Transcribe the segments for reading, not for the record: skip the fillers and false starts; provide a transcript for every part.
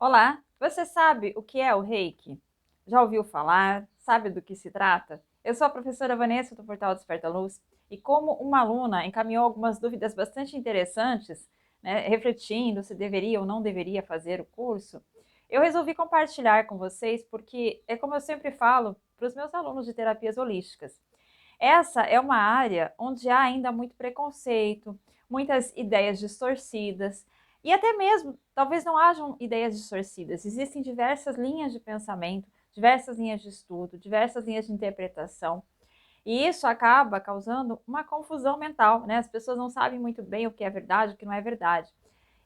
Olá, você sabe o que é o Reiki? Já ouviu falar? Sabe do que se trata? Eu sou a professora Vanessa do Portal Desperta Luz e como uma aluna encaminhou algumas dúvidas bastante interessantes, né, refletindo se deveria ou não deveria fazer o curso, eu resolvi compartilhar com vocês porque é como eu sempre falo para os meus alunos de terapias holísticas. Essa é uma área onde há ainda muito preconceito, muitas ideias distorcidas e até mesmo, talvez não hajam ideias distorcidas, existem diversas linhas de pensamento, diversas linhas de estudo, diversas linhas de interpretação. E isso acaba causando uma confusão mental, né? As pessoas não sabem muito bem o que é verdade, o que não é verdade.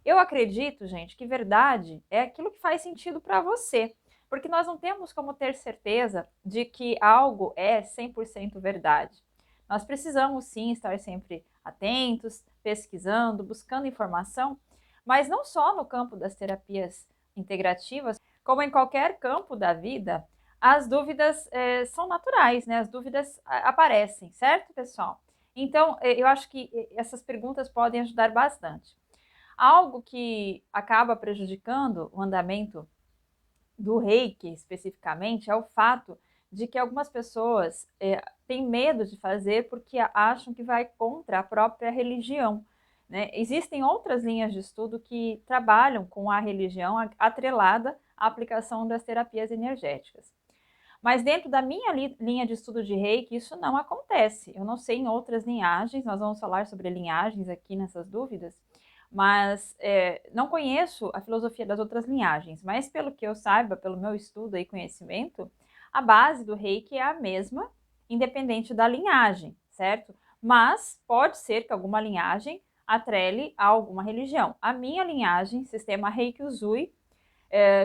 Eu acredito, gente, que verdade é aquilo que faz sentido para você, porque nós não temos como ter certeza de que algo é 100% verdade. Nós precisamos sim estar sempre atentos, pesquisando, buscando informação, mas não só no campo das terapias integrativas, como em qualquer campo da vida, as dúvidas são naturais, né? As dúvidas aparecem, certo, pessoal? Então, eu acho que essas perguntas podem ajudar bastante. Algo que acaba prejudicando o andamento do reiki especificamente é o fato de que algumas pessoas têm medo de fazer porque acham que vai contra a própria religião. Né? Existem outras linhas de estudo que trabalham com a religião atrelada à aplicação das terapias energéticas. Mas dentro da minha linha de estudo de reiki, isso não acontece. Eu não sei em outras linhagens, nós vamos falar sobre linhagens aqui nessas dúvidas, mas não conheço a filosofia das outras linhagens, mas pelo que eu saiba, pelo meu estudo e conhecimento, a base do reiki é a mesma, independente da linhagem, certo? Mas pode ser que alguma linhagem atrele a alguma religião. A minha linhagem, sistema Reiki Usui,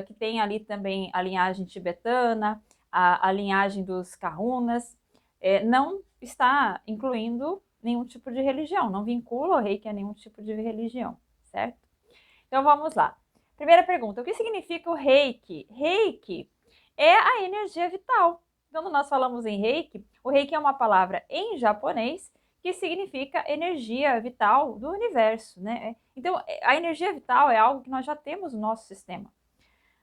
que tem ali também a linhagem tibetana, a linhagem dos kahunas, não está incluindo nenhum tipo de religião, não vincula o reiki a nenhum tipo de religião, certo? Então vamos lá. Primeira pergunta: o que significa o reiki? Reiki é a energia vital. Quando nós falamos em reiki, o reiki é uma palavra em japonês que significa energia vital do universo, né? Então, a energia vital é algo que nós já temos no nosso sistema.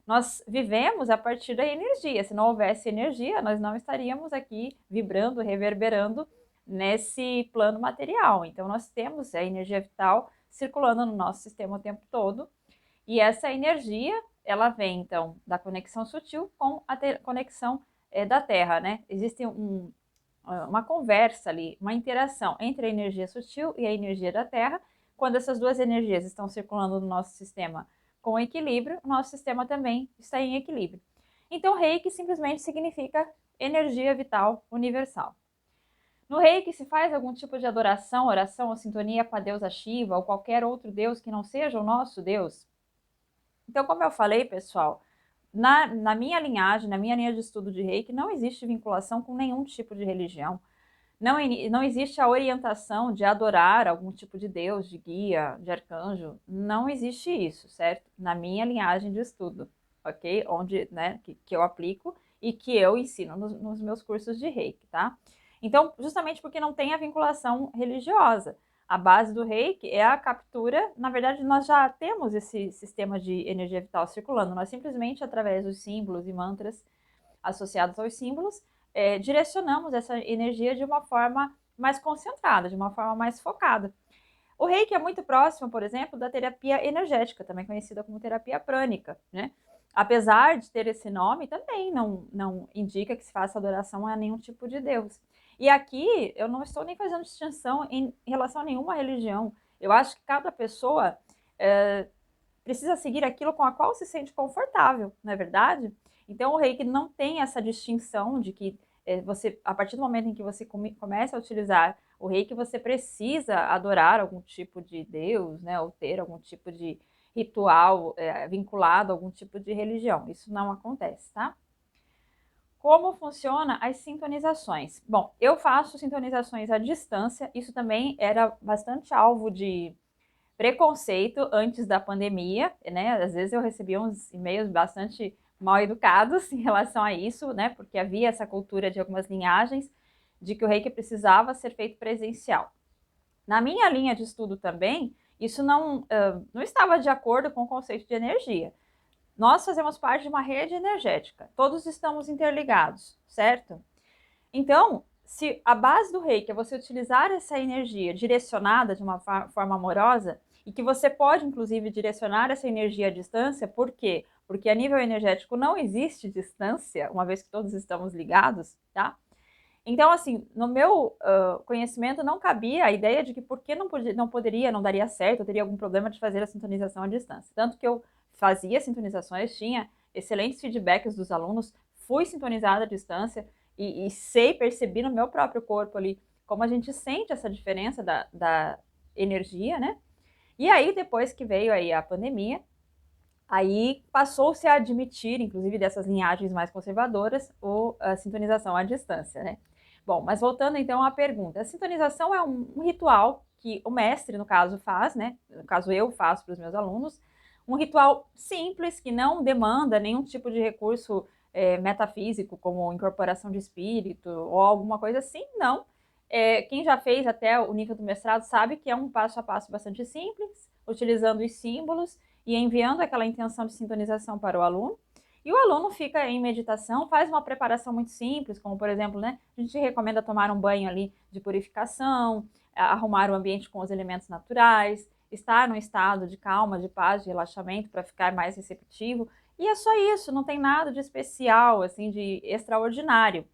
Nós vivemos a partir da energia. Se não houvesse energia, nós não estaríamos aqui vibrando, reverberando nesse plano material. Então, nós temos a energia vital circulando no nosso sistema o tempo todo. E essa energia, ela vem, então, da conexão sutil com a conexão da Terra, né? Existe uma conversa ali, uma interação entre a energia sutil e a energia da Terra. Quando essas duas energias estão circulando no nosso sistema com equilíbrio, o nosso sistema também está em equilíbrio. Então, Reiki simplesmente significa energia vital universal. No Reiki se faz algum tipo de adoração, oração ou sintonia com a deusa Shiva ou qualquer outro deus que não seja o nosso Deus? Então, como eu falei, pessoal, na minha linhagem, na minha linha de estudo de Reiki, não existe vinculação com nenhum tipo de religião. Não existe a orientação de adorar algum tipo de Deus, de guia, de arcanjo. Não existe isso, certo? Na minha linhagem de estudo, ok? Onde, né, que eu aplico e que eu ensino nos meus cursos de Reiki, tá? Então, justamente porque não tem a vinculação religiosa. A base do Reiki é a captura. Na verdade, nós já temos esse sistema de energia vital circulando. Nós simplesmente, através dos símbolos e mantras associados aos símbolos, direcionamos essa energia de uma forma mais concentrada, de uma forma mais focada. O reiki é muito próximo, por exemplo, da terapia energética, também conhecida como terapia prânica, né? Apesar de ter esse nome, também não indica que se faça adoração a nenhum tipo de Deus. E aqui eu não estou nem fazendo distinção em relação a nenhuma religião. Eu acho que cada pessoa precisa seguir aquilo com a qual se sente confortável, não é verdade? Então o reiki não tem essa distinção de que você, a partir do momento em que você começa a utilizar o reiki, você precisa adorar algum tipo de Deus, né, ou ter algum tipo de ritual vinculado a algum tipo de religião. Isso não acontece, tá? Como funciona as sintonizações? Bom, eu faço sintonizações à distância, isso também era bastante alvo de preconceito antes da pandemia, né? Às vezes eu recebia uns e-mails bastante mal educados em relação a isso, né? Porque havia essa cultura de algumas linhagens de que o reiki precisava ser feito presencial. Na minha linha de estudo também, isso não estava de acordo com o conceito de energia. Nós fazemos parte de uma rede energética, todos estamos interligados, certo? Então, se a base do reiki é você utilizar essa energia direcionada de uma forma amorosa, e que você pode, inclusive, direcionar essa energia à distância, por quê? Porque a nível energético não existe distância, uma vez que todos estamos ligados, tá? Então, assim, no meu conhecimento não cabia a ideia de que por que não poderia, não daria certo, eu teria algum problema de fazer a sintonização à distância. Tanto que eu fazia sintonizações, tinha excelentes feedbacks dos alunos, fui sintonizada à distância e sei, percebi no meu próprio corpo ali como a gente sente essa diferença da energia, né? E aí, depois que veio aí a pandemia, aí passou-se a admitir, inclusive dessas linhagens mais conservadoras, a sintonização à distância, né? Bom, mas voltando então à pergunta, a sintonização é um ritual que o mestre, no caso, faz, né? No caso, eu faço para os meus alunos, um ritual simples que não demanda nenhum tipo de recurso metafísico, como incorporação de espírito ou alguma coisa assim, não. Quem já fez até o nível do mestrado sabe que é um passo a passo bastante simples, utilizando os símbolos e enviando aquela intenção de sintonização para o aluno. E o aluno fica em meditação, faz uma preparação muito simples, como por exemplo, né, a gente recomenda tomar um banho ali de purificação, arrumar o ambiente com os elementos naturais, estar num estado de calma, de paz, de relaxamento para ficar mais receptivo. E é só isso, não tem nada de especial, assim, de extraordinário.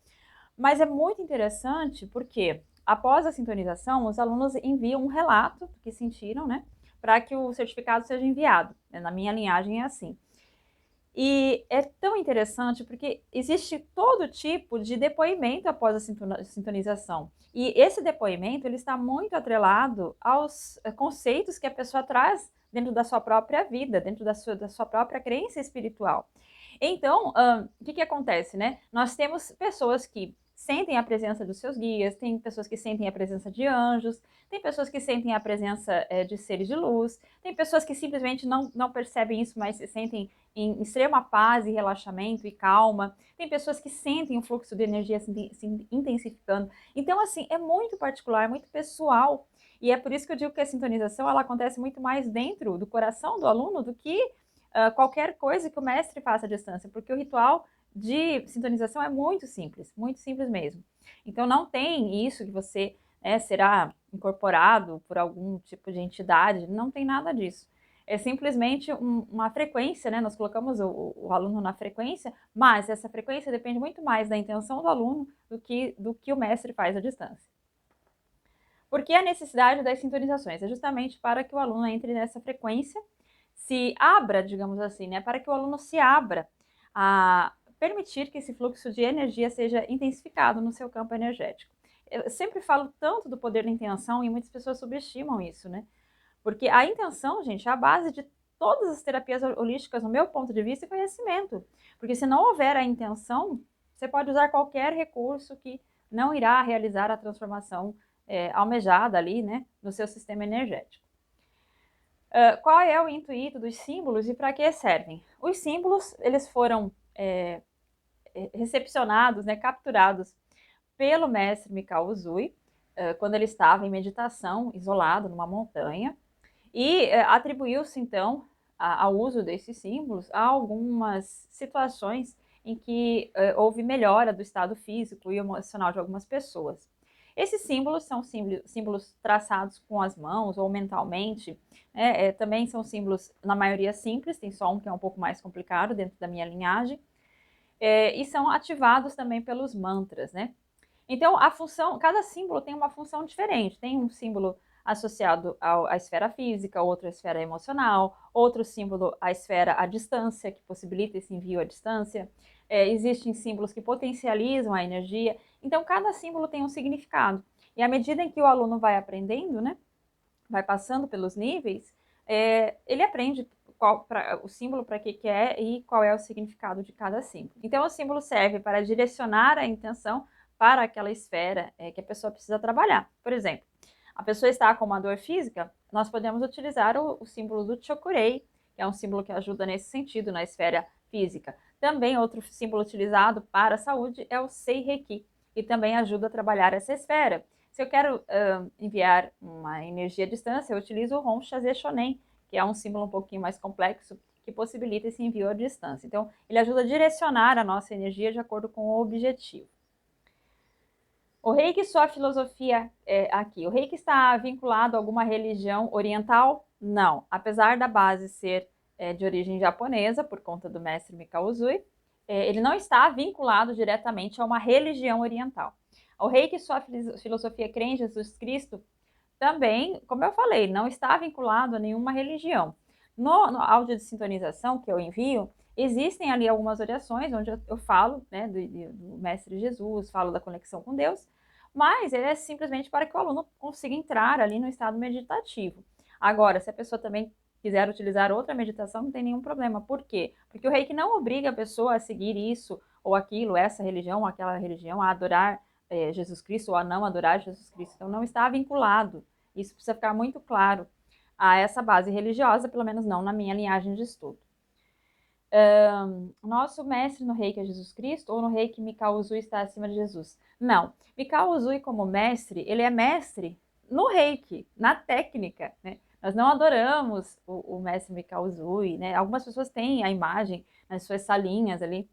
Mas é muito interessante porque, após a sintonização, os alunos enviam um relato do que sentiram, né? Para que o certificado seja enviado. Na minha linhagem é assim. E é tão interessante porque existe todo tipo de depoimento após a sintonização. E esse depoimento ele está muito atrelado aos conceitos que a pessoa traz dentro da sua própria vida, dentro da sua própria crença espiritual. Então, o que acontece, né? Nós temos pessoas que sentem a presença dos seus guias, tem pessoas que sentem a presença de anjos, tem pessoas que sentem a presença de seres de luz, tem pessoas que simplesmente não percebem isso, mas se sentem em extrema paz e relaxamento e calma. Tem pessoas que sentem o fluxo de energia se intensificando. Então, assim, é muito particular, muito pessoal. E é por isso que eu digo que a sintonização ela acontece muito mais dentro do coração do aluno do que qualquer coisa que o mestre faça à distância, porque o ritual de sintonização é muito simples mesmo. Então, não tem isso que você será incorporado por algum tipo de entidade, não tem nada disso. É simplesmente uma frequência, né? Nós colocamos o aluno na frequência, mas essa frequência depende muito mais da intenção do aluno do que o mestre faz à distância. Por que a necessidade das sintonizações? É justamente para que o aluno entre nessa frequência, se abra, digamos assim, né? Para que o aluno se abra a permitir que esse fluxo de energia seja intensificado no seu campo energético. Eu sempre falo tanto do poder da intenção e muitas pessoas subestimam isso, né? Porque a intenção, gente, é a base de todas as terapias holísticas, no meu ponto de vista, e conhecimento. Porque se não houver a intenção, você pode usar qualquer recurso que não irá realizar a transformação almejada ali, né, no seu sistema energético. Qual é o intuito dos símbolos e para que servem? Os símbolos, eles foram recepcionados, né, capturados pelo mestre Mikao Usui, quando ele estava em meditação, isolado numa montanha, e atribuiu-se, então, ao uso desses símbolos a algumas situações em que houve melhora do estado físico e emocional de algumas pessoas. Esses símbolos são símbolos traçados com as mãos ou mentalmente, né? Também são símbolos, na maioria, simples, tem só um que é um pouco mais complicado dentro da minha linhagem, e são ativados também pelos mantras, né? Então, cada símbolo tem uma função diferente. Tem um símbolo associado à esfera física, outro à esfera emocional, outro símbolo à esfera à distância, que possibilita esse envio à distância. Existem símbolos que potencializam a energia. Então, cada símbolo tem um significado. E à medida em que o aluno vai aprendendo, né, vai passando pelos níveis, ele aprende o símbolo para que é e qual é o significado de cada símbolo. Então, o símbolo serve para direcionar a intenção para aquela esfera que a pessoa precisa trabalhar. Por exemplo, a pessoa está com uma dor física, nós podemos utilizar o símbolo do Chokurei, que é um símbolo que ajuda nesse sentido, na esfera física. Também outro símbolo utilizado para a saúde é o Sei-Reiki, que também ajuda a trabalhar essa esfera. Se eu quero enviar uma energia à distância, eu utilizo o Hon Shaze Shonen, que é um símbolo um pouquinho mais complexo, que possibilita esse envio à distância. Então, ele ajuda a direcionar a nossa energia de acordo com o objetivo. O Reiki, sua filosofia aqui. O Reiki está vinculado a alguma religião oriental? Não. Apesar da base ser de origem japonesa, por conta do mestre Mikao Usui, ele não está vinculado diretamente a uma religião oriental. O Reiki, sua filosofia, crê em Jesus Cristo? Também, como eu falei, não está vinculado a nenhuma religião. No áudio de sintonização que eu envio, existem ali algumas orações onde eu falo, né, do Mestre Jesus, falo da conexão com Deus, mas ele é simplesmente para que o aluno consiga entrar ali no estado meditativo. Agora, se a pessoa também quiser utilizar outra meditação, não tem nenhum problema. Por quê? Porque o Reiki não obriga a pessoa a seguir isso ou aquilo, essa religião ou aquela religião, a adorar Jesus Cristo ou a não adorar Jesus Cristo. Então, não está vinculado. Isso precisa ficar muito claro a essa base religiosa, pelo menos não na minha linhagem de estudo. Nosso mestre no Reiki é Jesus Cristo ou no Reiki Mikao Usui está acima de Jesus? Não. Mikao Usui, como mestre, ele é mestre no Reiki, na técnica, né? Nós não adoramos o mestre Mikao Usui, né? Algumas pessoas têm a imagem nas suas salinhas ali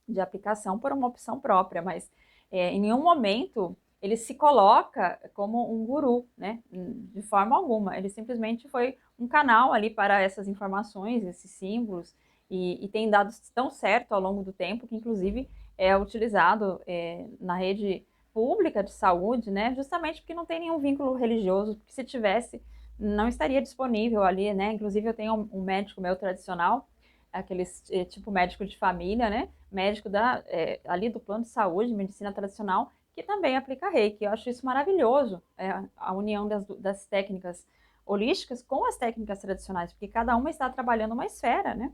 de aplicação por uma opção própria, mas em nenhum momento ele se coloca como um guru, né? De forma alguma. Ele simplesmente foi um canal ali para essas informações, esses símbolos, e tem dado tão certo ao longo do tempo que, inclusive, é utilizado na rede pública de saúde, né? Justamente porque não tem nenhum vínculo religioso, porque se tivesse, não estaria disponível ali, né? Inclusive, eu tenho um médico meu tradicional, aqueles tipo médico de família, né? Médico ali do plano de saúde, medicina tradicional, que também aplica Reiki. Eu acho isso maravilhoso, a união das técnicas holísticas com as técnicas tradicionais, porque cada uma está trabalhando uma esfera, né?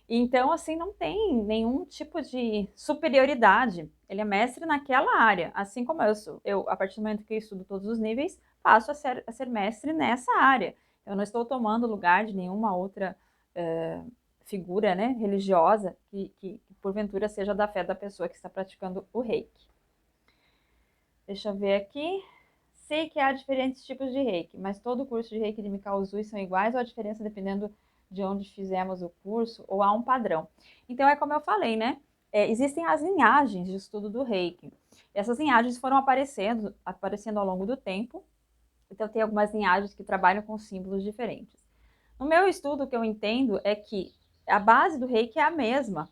Então, assim, não tem nenhum tipo de superioridade. Ele é mestre naquela área, assim como eu sou. Eu, a partir do momento que eu estudo todos os níveis, passo a ser mestre nessa área. Eu não estou tomando lugar de nenhuma outra figura, né, religiosa que porventura seja da fé da pessoa que está praticando o Reiki. Deixa eu ver aqui. Sei que há diferentes tipos de Reiki, mas todo curso de Reiki de Mikao Usui são iguais ou a diferença dependendo de onde fizemos o curso ou há um padrão? Então é como eu falei, né? Existem as linhagens de estudo do Reiki. Essas linhagens foram aparecendo ao longo do tempo. Então tem algumas linhagens que trabalham com símbolos diferentes. No meu estudo, o que eu entendo é que a base do Reiki é a mesma,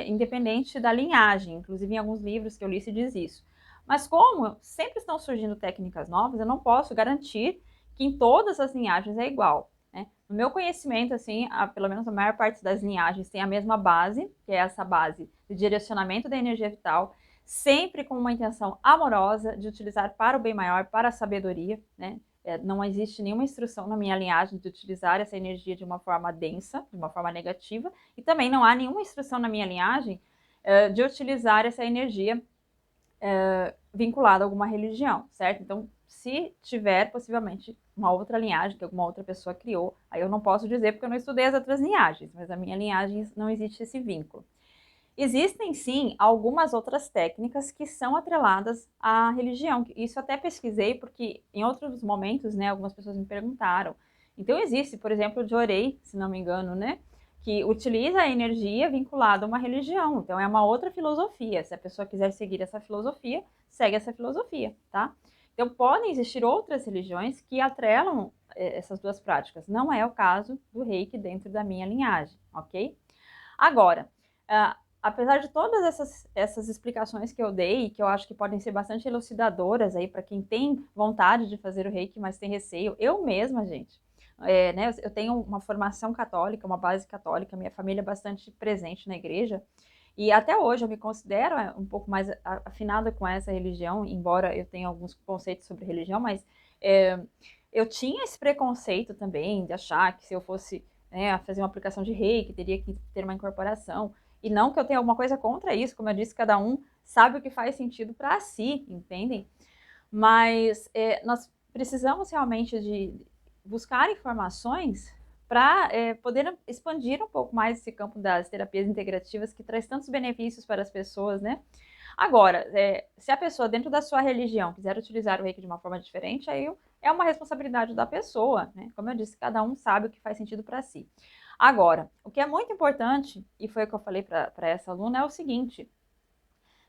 independente da linhagem. Inclusive, em alguns livros que eu li se diz isso. Mas como sempre estão surgindo técnicas novas, eu não posso garantir que em todas as linhagens é igual, né? No meu conhecimento, assim, pelo menos a maior parte das linhagens tem a mesma base, que é essa base de direcionamento da energia vital, sempre com uma intenção amorosa de utilizar para o bem maior, para a sabedoria, né? Não existe nenhuma instrução na minha linhagem de utilizar essa energia de uma forma densa, de uma forma negativa, e também não há nenhuma instrução na minha linhagem de utilizar essa energia vinculada a alguma religião, certo? Então, se tiver possivelmente uma outra linhagem que alguma outra pessoa criou, aí eu não posso dizer porque eu não estudei as outras linhagens, mas a minha linhagem não existe esse vínculo. Existem, sim, algumas outras técnicas que são atreladas à religião. Isso até pesquisei, porque em outros momentos, né, algumas pessoas me perguntaram. Então, existe, por exemplo, o Jorei, se não me engano, né, que utiliza a energia vinculada a uma religião. Então, é uma outra filosofia. Se a pessoa quiser seguir essa filosofia, segue essa filosofia, tá? Então, podem existir outras religiões que atrelam essas duas práticas. Não é o caso do Reiki dentro da minha linhagem, ok? Agora, apesar de todas essas explicações que eu dei, que eu acho que podem ser bastante elucidadoras aí para quem tem vontade de fazer o Reiki, mas tem receio, eu mesma, gente, né, eu tenho uma formação católica, uma base católica, minha família é bastante presente na igreja, e até hoje eu me considero um pouco mais afinada com essa religião, embora eu tenha alguns conceitos sobre religião, mas eu tinha esse preconceito também de achar que se eu fosse fazer uma aplicação de Reiki, teria que ter uma incorporação. E não que eu tenha alguma coisa contra isso, como eu disse, cada um sabe o que faz sentido para si, entendem? Mas nós precisamos realmente de buscar informações para poder expandir um pouco mais esse campo das terapias integrativas que traz tantos benefícios para as pessoas, né? Agora, se a pessoa dentro da sua religião quiser utilizar o Reiki de uma forma diferente, aí é uma responsabilidade da pessoa, né? Como eu disse, cada um sabe o que faz sentido para si. Agora, o que é muito importante, e foi o que eu falei para essa aluna, é o seguinte: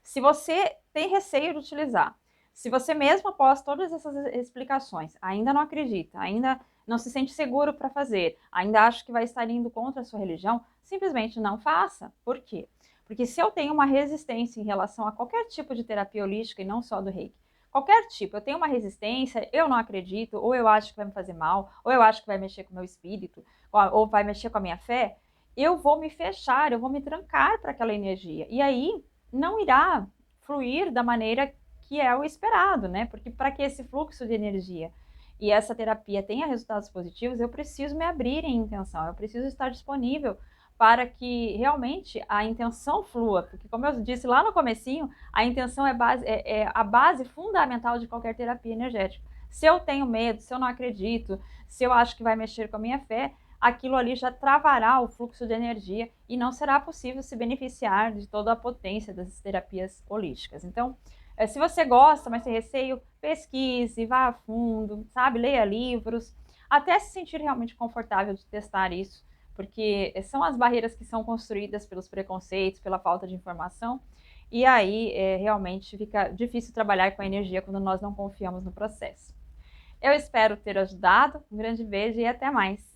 se você tem receio de utilizar, se você mesmo após todas essas explicações ainda não acredita, ainda não se sente seguro para fazer, ainda acha que vai estar indo contra a sua religião, simplesmente não faça. Por quê? Porque se eu tenho uma resistência em relação a qualquer tipo de terapia holística e não só do reiki, qualquer tipo, eu tenho uma resistência, eu não acredito, ou eu acho que vai me fazer mal, ou eu acho que vai mexer com o meu espírito, ou vai mexer com a minha fé, eu vou me fechar, eu vou me trancar para aquela energia. E aí não irá fluir da maneira que é o esperado, né? Porque para que esse fluxo de energia e essa terapia tenha resultados positivos, eu preciso me abrir em intenção, eu preciso estar disponível para que realmente a intenção flua, porque como eu disse lá no comecinho, a intenção é a base fundamental de qualquer terapia energética. Se eu tenho medo, se eu não acredito, se eu acho que vai mexer com a minha fé, aquilo ali já travará o fluxo de energia e não será possível se beneficiar de toda a potência das terapias holísticas. Então, se você gosta, mas tem receio, pesquise, vá a fundo, sabe? Leia livros, até se sentir realmente confortável de testar isso, porque são as barreiras que são construídas pelos preconceitos, pela falta de informação, e aí realmente fica difícil trabalhar com a energia quando nós não confiamos no processo. Eu espero ter ajudado, um grande beijo e até mais!